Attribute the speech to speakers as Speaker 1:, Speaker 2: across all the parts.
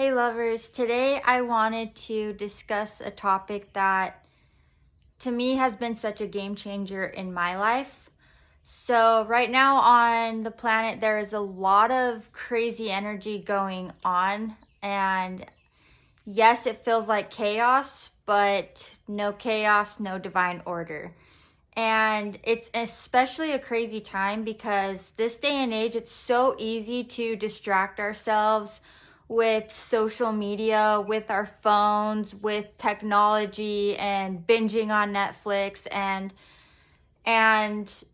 Speaker 1: Hey lovers, today I wanted to discuss a topic that to me has been such a game changer in my life. So right now on the planet there is a lot of crazy energy going on, and yes, it feels like chaos, but no chaos, no divine order. And it's especially a crazy time because this day and age, it's so easy to distract ourselves with social media, with our phones, with technology, and binging on Netflix. And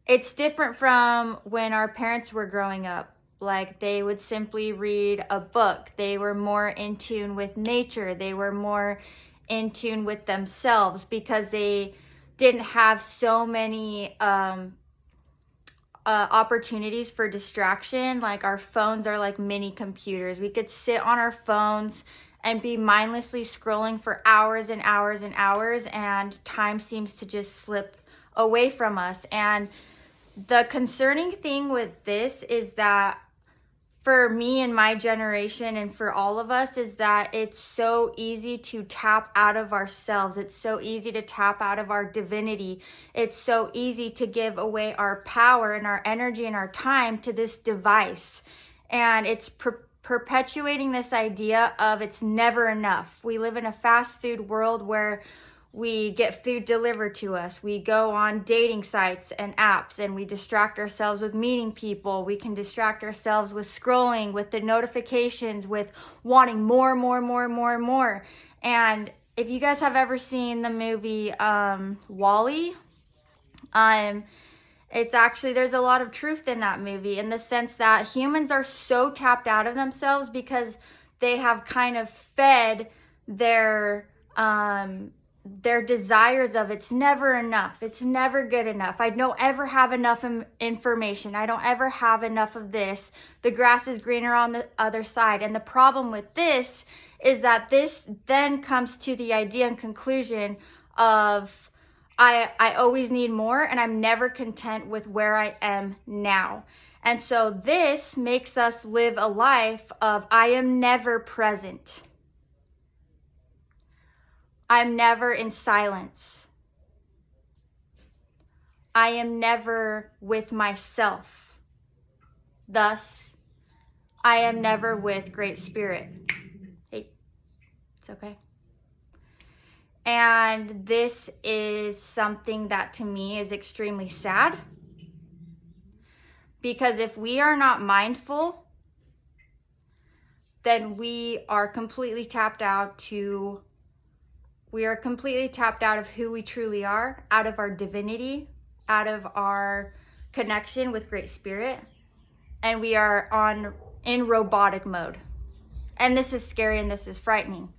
Speaker 1: it's different from when our parents were growing up. Like, they would simply read a book. They were more in tune with nature. They were more in tune with themselves because they didn't have so many opportunities for distraction. Like, our phones are like mini computers. We could sit on our phones and be mindlessly scrolling for hours and hours and hours, and time seems to just slip away from us. And the concerning thing with this is that for me and my generation and for all of us is that it's so easy to tap out of ourselves. It's so easy to tap out of our divinity. It's so easy to give away our power and our energy and our time to this device. And it's perpetuating this idea of it's never enough. We live in a fast food world where we get food delivered to us. We go on dating sites and apps and we distract ourselves with meeting people. We can distract ourselves with scrolling, with the notifications, with wanting more. And if you guys have ever seen the movie WALL-E, it's actually, there's a lot of truth in that movie, in the sense that humans are so tapped out of themselves because they have kind of fed their desires of it's never enough, it's never good enough, I don't ever have enough information, I don't ever have enough of this, the grass is greener on the other side. And the problem with this is that this then comes to the idea and conclusion of I always need more and I'm never content with where I am now. And so this makes us live a life of I am never present. I'm never in silence. I am never with myself. Thus, I am never with Great Spirit. Hey, it's okay. And this is something that to me is extremely sad. Because if we are not mindful, then we are completely tapped out of who we truly are, out of our divinity, out of our connection with Great Spirit, and we are in robotic mode. And this is scary and this is frightening.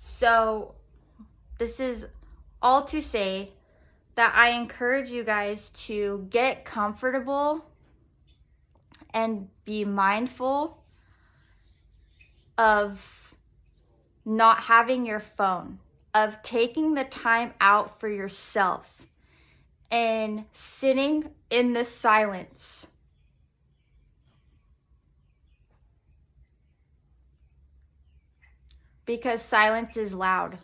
Speaker 1: So this is all to say that I encourage you guys to get comfortable and be mindful of not having your phone, of taking the time out for yourself and sitting in the silence. Because silence is loud.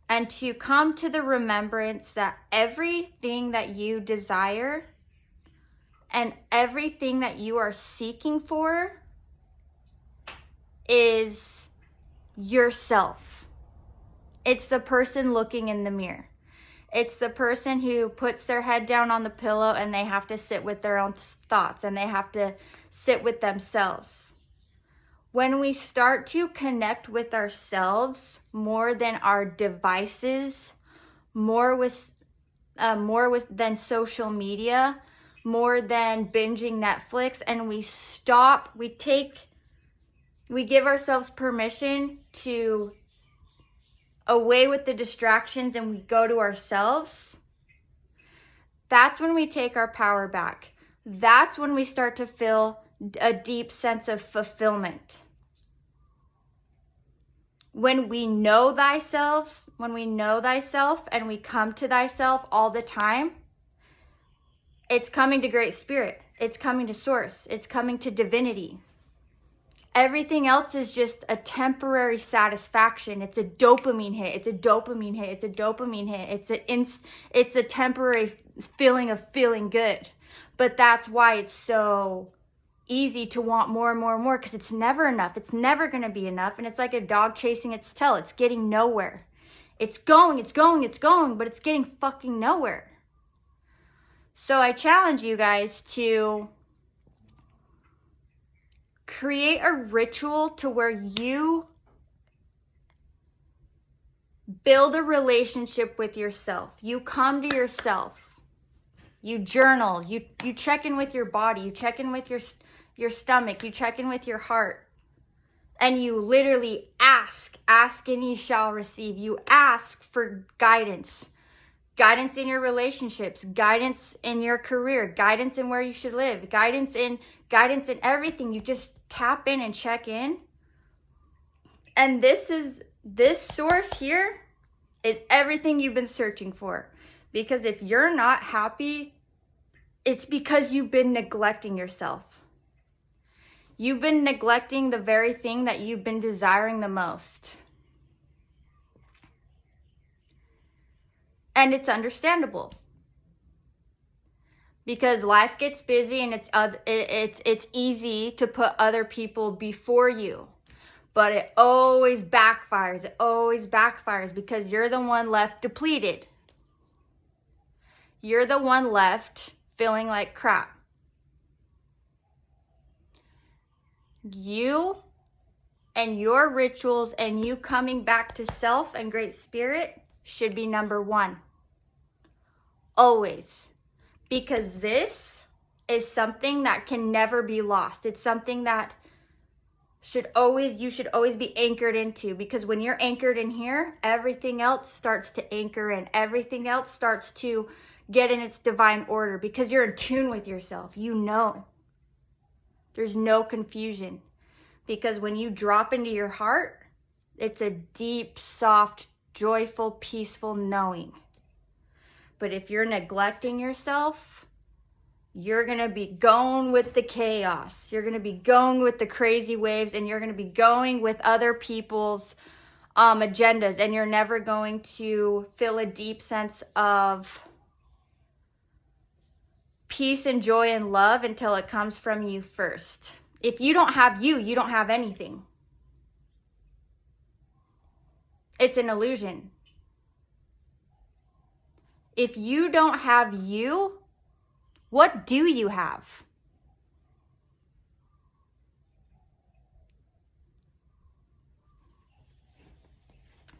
Speaker 1: And to come to the remembrance that everything that you desire and everything that you are seeking for is yourself. It's the person looking in the mirror. It's the person who puts their head down on the pillow and they have to sit with their own thoughts and they have to sit with themselves. When we start to connect with ourselves more than our devices, more than social media, more than binging Netflix, and we give ourselves permission to away with the distractions and we go to ourselves, that's when we take our power back. That's when we start to feel a deep sense of fulfillment. When we know thyself and we come to thyself all the time, it's coming to Great Spirit. It's coming to Source. It's coming to divinity. Everything else is just a temporary satisfaction. It's a dopamine hit. It's a dopamine hit. It's a dopamine hit. It's a temporary feeling of feeling good. But that's why it's so easy to want more and more and more, because it's never enough. It's never going to be enough. And it's like a dog chasing its tail. It's getting nowhere. It's going, but it's getting fucking nowhere. So I challenge you guys to create a ritual to where you build a relationship with yourself. You come to yourself. You journal. You check in with your body. You check in with your stomach. You check in with your heart. And you literally ask. Ask and ye shall receive. You ask for guidance. Guidance in your relationships, guidance in your career, guidance in where you should live, guidance in everything. You just tap in and check in. And this source here is everything you've been searching for. Because if you're not happy, it's because you've been neglecting yourself. You've been neglecting the very thing that you've been desiring the most. And it's understandable, because life gets busy and it's easy to put other people before you, but it always backfires. It always backfires because you're the one left depleted. You're the one left feeling like crap. You and your rituals and you coming back to self and Great Spirit should be number one. Always. Because this is something that can never be lost. It's something that you should always be anchored into, because when you're anchored in here, everything else starts to anchor in. Everything else starts to get in its divine order, because you're in tune with yourself. You know. There's no confusion. Because when you drop into your heart, it's a deep, soft, joyful, peaceful knowing. But if you're neglecting yourself, you're going to be going with the chaos. You're going to be going with the crazy waves, and you're going to be going with other people's agendas, and you're never going to feel a deep sense of peace and joy and love until it comes from you first. If you don't have you don't have anything. It's an illusion. If you don't have you, what do you have?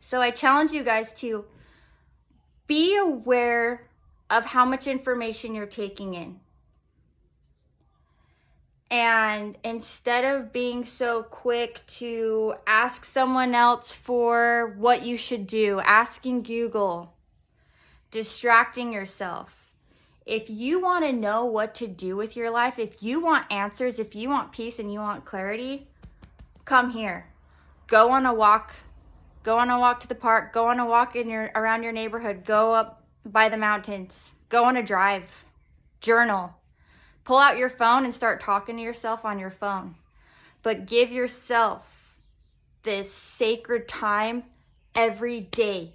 Speaker 1: So I challenge you guys to be aware of how much information you're taking in. And instead of being so quick to ask someone else for what you should do, asking Google, distracting yourself. If you want to know what to do with your life, if you want answers, if you want peace and you want clarity, come here. Go on a walk. Go on a walk to the park. Go on a walk around your neighborhood. Go up by the mountains. Go on a drive. Journal. Pull out your phone and start talking to yourself on your phone. But give yourself this sacred time every day,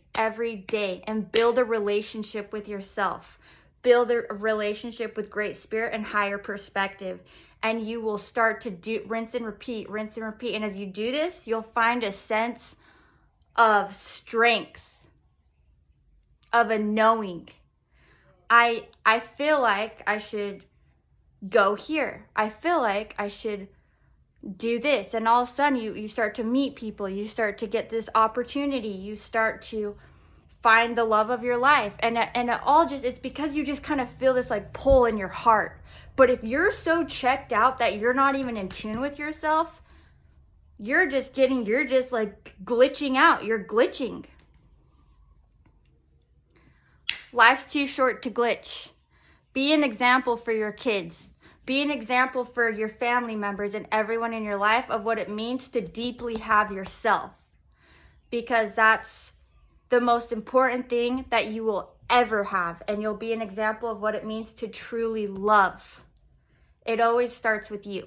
Speaker 1: and build a relationship with yourself. Build a relationship with Great Spirit and higher perspective. And you will start to do rinse and repeat. And as you do this, you'll find a sense of strength, of a knowing. I feel like I should go here. I feel like I should do this. And all of a sudden you start to meet people. You start to get this opportunity. You start to find the love of your life. And it's because you just kind of feel this like pull in your heart. But if you're so checked out that you're not even in tune with yourself, you're just like glitching out. You're glitching. Life's too short to glitch. Be an example for your kids. Be an example for your family members and everyone in your life of what it means to deeply have yourself. Because that's the most important thing that you will ever have. And you'll be an example of what it means to truly love. It always starts with you.